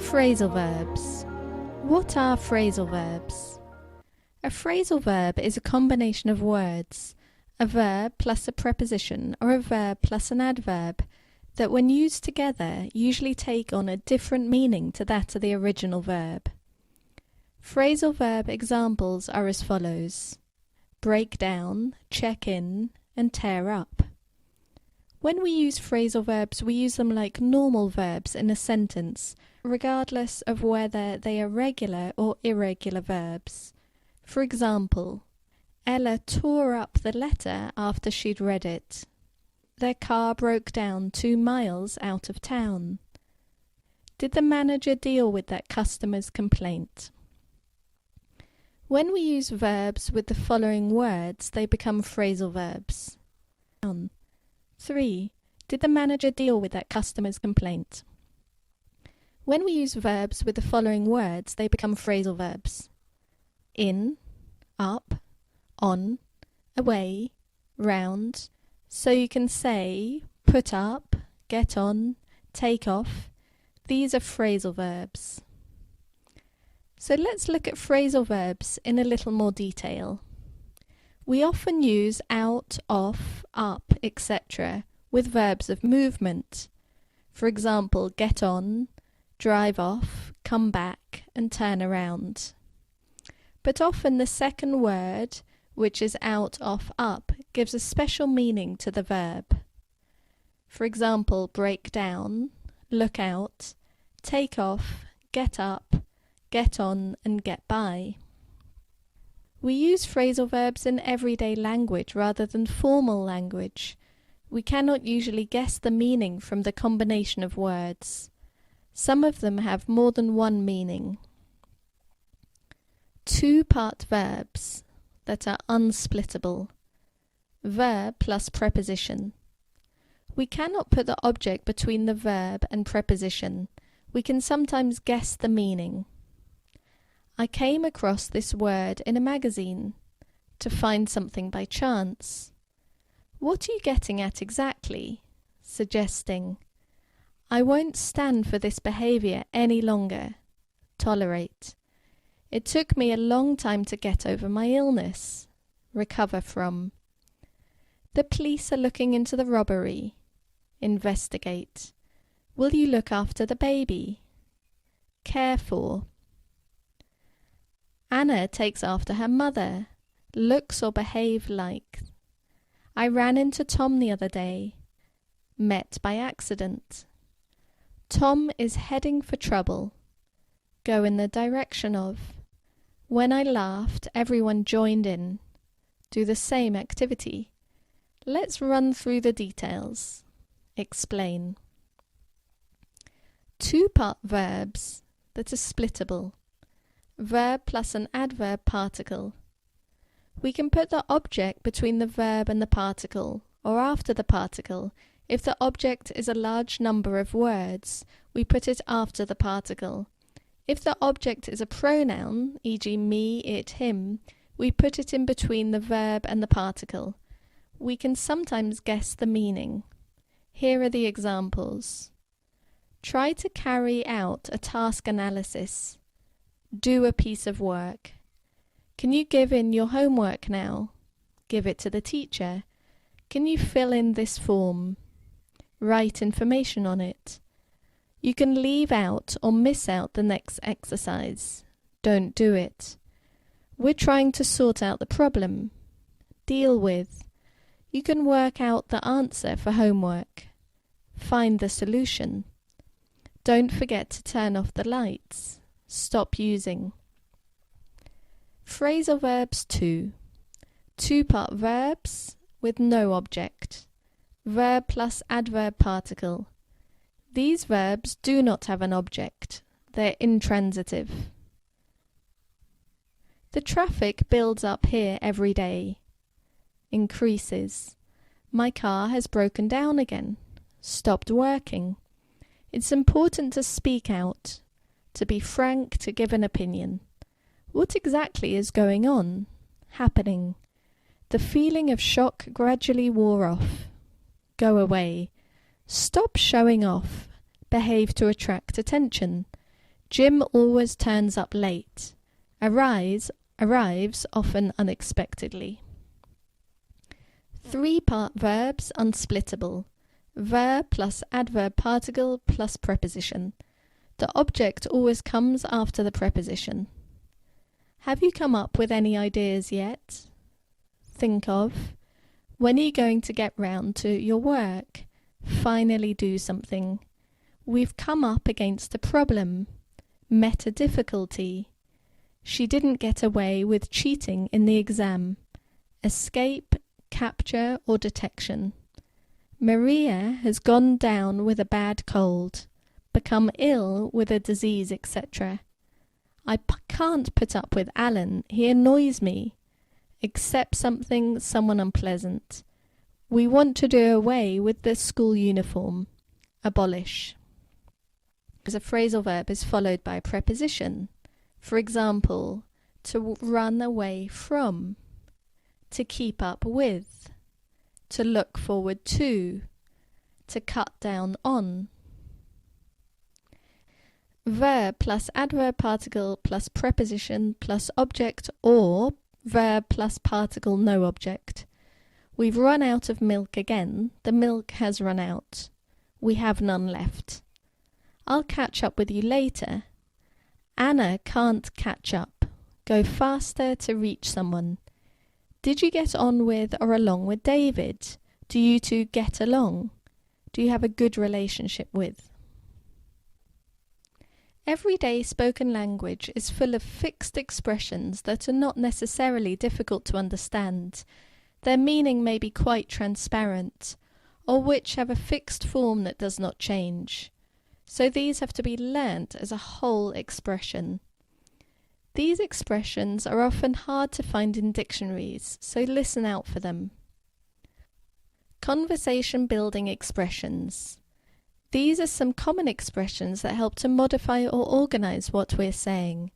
Phrasal verbs. What are phrasal verbs? A phrasal verb is a combination of words, a verb plus a preposition or a verb plus an adverb, that when used together usually take on a different meaning to that of the original verb. Phrasal verb examples are as follows: break down, check in, and tear up. When we use phrasal verbs, we use them like normal verbs in a sentence, regardless of whether they are regular or irregular verbs. For example, Ella tore up the letter after she'd read it. Their car broke down 2 miles out of town. Did the manager deal with that customer's complaint? When we use verbs with the following words, they become phrasal verbs. 3. Did the manager deal with that customer's complaint? When we use verbs with the following words, they become phrasal verbs. In, up, on, away, round. So you can say put up, get on, take off. These are phrasal verbs. So let's look at phrasal verbs in a little more detail. We often use out, off, up, etc. with verbs of movement. For example, get on, drive off, come back, and turn around. But often the second word, which is out, off, up, gives a special meaning to the verb. For example, break down, look out, take off, get up, get on, and get by. We use phrasal verbs in everyday language rather than formal language. We cannot usually guess the meaning from the combination of words. Some of them have more than one meaning. 2-part verbs that are unsplittable. Verb plus preposition. We cannot put the object between the verb and preposition. We can sometimes guess the meaning. I came across this word in a magazine. To find something by chance. What are you getting at exactly? Suggesting. I won't stand for this behaviour any longer. Tolerate. It took me a long time to get over my illness. Recover from. The police are looking into the robbery. Investigate. Will you look after the baby? Care for. Anna takes after her mother. Looks or behave like. I ran into Tom the other day. Met by accident. Tom is heading for trouble. Go in the direction of. When I laughed, everyone joined in. Do the same activity. Let's run through the details. Explain. 2-part verbs that are splittable. Verb plus an adverb particle. We can put the object between the verb and the particle, or after the particle. If the object is a large number of words, we put it after the particle. If the object is a pronoun, e.g. me, it, him, we put it in between the verb and the particle. We can sometimes guess the meaning. Here are the examples. Try to carry out a task analysis. Do a piece of work. Can you give in your homework now? Give it to the teacher. Can you fill in this form? Write information on it. You can leave out or miss out the next exercise. Don't do it. We're trying to sort out the problem. Deal with. You can work out the answer for homework. Find the solution. Don't forget to turn off the lights. Stop using. Phrasal verbs 2. 2-part verbs with no object. Verb plus adverb particle. These verbs do not have an object. They're intransitive. The traffic builds up here every day. Increases. My car has broken down again. Stopped working. It's important to speak out. To be frank, to give an opinion. What exactly is going on? Happening. The feeling of shock gradually wore off. Go away. Stop showing off. Behave to attract attention. Jim always turns up late. Arrives often unexpectedly. 3-part verbs unsplittable. Verb plus adverb particle plus preposition. The object always comes after the preposition. Have you come up with any ideas yet? Think of: when are you going to get round to your work? Finally do something. We've come up against a problem. Met a difficulty. She didn't get away with cheating in the exam. Escape, capture or detection. Maria has gone down with a bad cold. Become ill with a disease, etc. I can't put up with Alan. He annoys me. Accept something, someone unpleasant. We want to do away with the school uniform. Abolish. As a phrasal verb is followed by a preposition. For example, to run away from, to keep up with, to look forward to cut down on. Verb plus adverb particle plus preposition plus object, or verb plus particle no object. We've run out of milk again. The milk has run out. We have none left. I'll catch up with you later. Anna can't catch up. Go faster to reach someone. Did you get on with or along with David? Do you two get along? Do you have a good relationship with? Everyday spoken language is full of fixed expressions that are not necessarily difficult to understand. Their meaning may be quite transparent, or which have a fixed form that does not change. So these have to be learnt as a whole expression. These expressions are often hard to find in dictionaries, so listen out for them. Conversation building expressions. These are some common expressions that help to modify or organize what we're saying.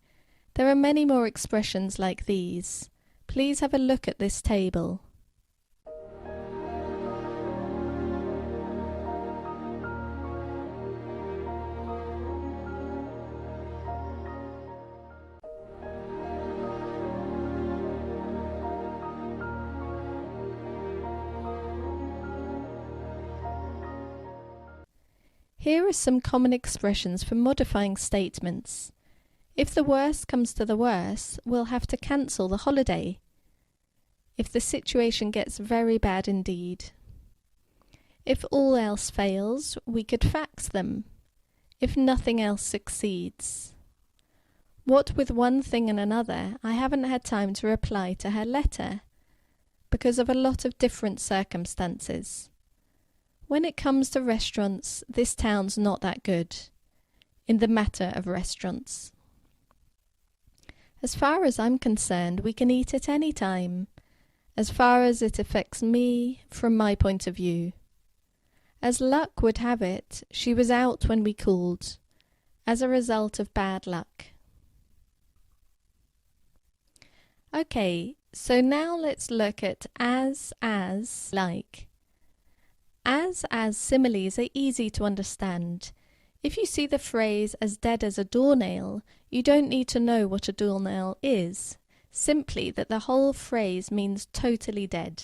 There are many more expressions like these. Please have a look at this table. Here are some common expressions for modifying statements. If the worst comes to the worst, we'll have to cancel the holiday. If the situation gets very bad indeed. If all else fails, we could fax them. If nothing else succeeds. What with one thing and another, I haven't had time to reply to her letter because of a lot of different circumstances. When it comes to restaurants, this town's not that good, in the matter of restaurants. As far as I'm concerned, we can eat at any time, as far as it affects me from my point of view. As luck would have it, she was out when we called, as a result of bad luck. Okay, so now let's look at as, like. As similes are easy to understand. If you see the phrase as dead as a doornail, you don't need to know what a doornail is, simply that the whole phrase means totally dead.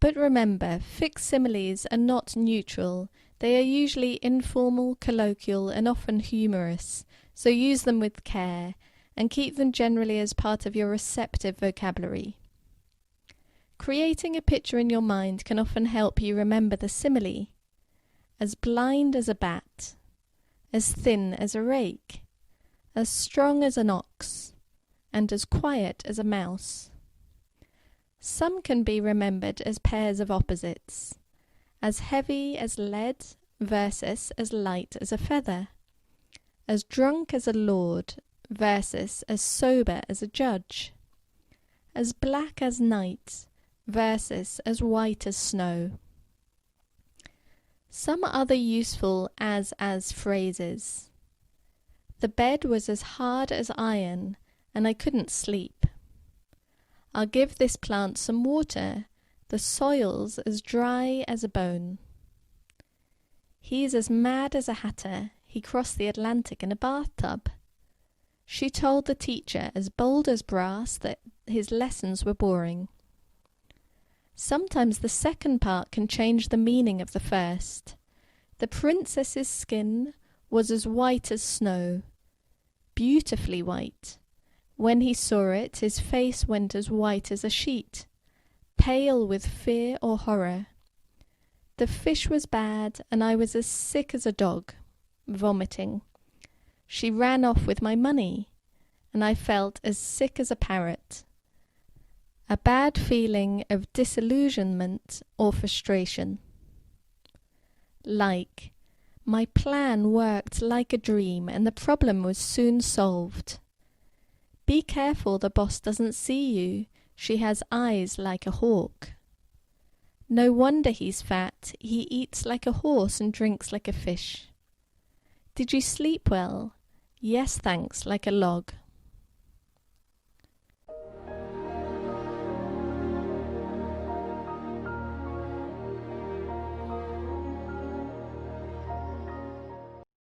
But remember, fixed similes are not neutral. They are usually informal, colloquial, and often humorous, so use them with care, and keep them generally as part of your receptive vocabulary. Creating a picture in your mind can often help you remember the simile. As blind as a bat, as thin as a rake, as strong as an ox, and as quiet as a mouse. Some can be remembered as pairs of opposites, as heavy as lead versus as light as a feather, as drunk as a lord versus as sober as a judge, as black as night versus as white as snow. Some other useful as phrases. The bed was as hard as iron, and I couldn't sleep. I'll give this plant some water. The soil's as dry as a bone. He's as mad as a hatter. He crossed the Atlantic in a bathtub. She told the teacher, as bold as brass, that his lessons were boring. Sometimes the second part can change the meaning of the first. The princess's skin was as white as snow, beautifully white. When he saw it, his face went as white as a sheet, pale with fear or horror. The fish was bad, and I was as sick as a dog, vomiting. She ran off with my money, and I felt as sick as a parrot. A bad feeling of disillusionment or frustration. Like, my plan worked like a dream, and the problem was soon solved. Be careful the boss doesn't see you. She has eyes like a hawk. No wonder he's fat. He eats like a horse and drinks like a fish. Did you sleep well? Yes, thanks, like a log.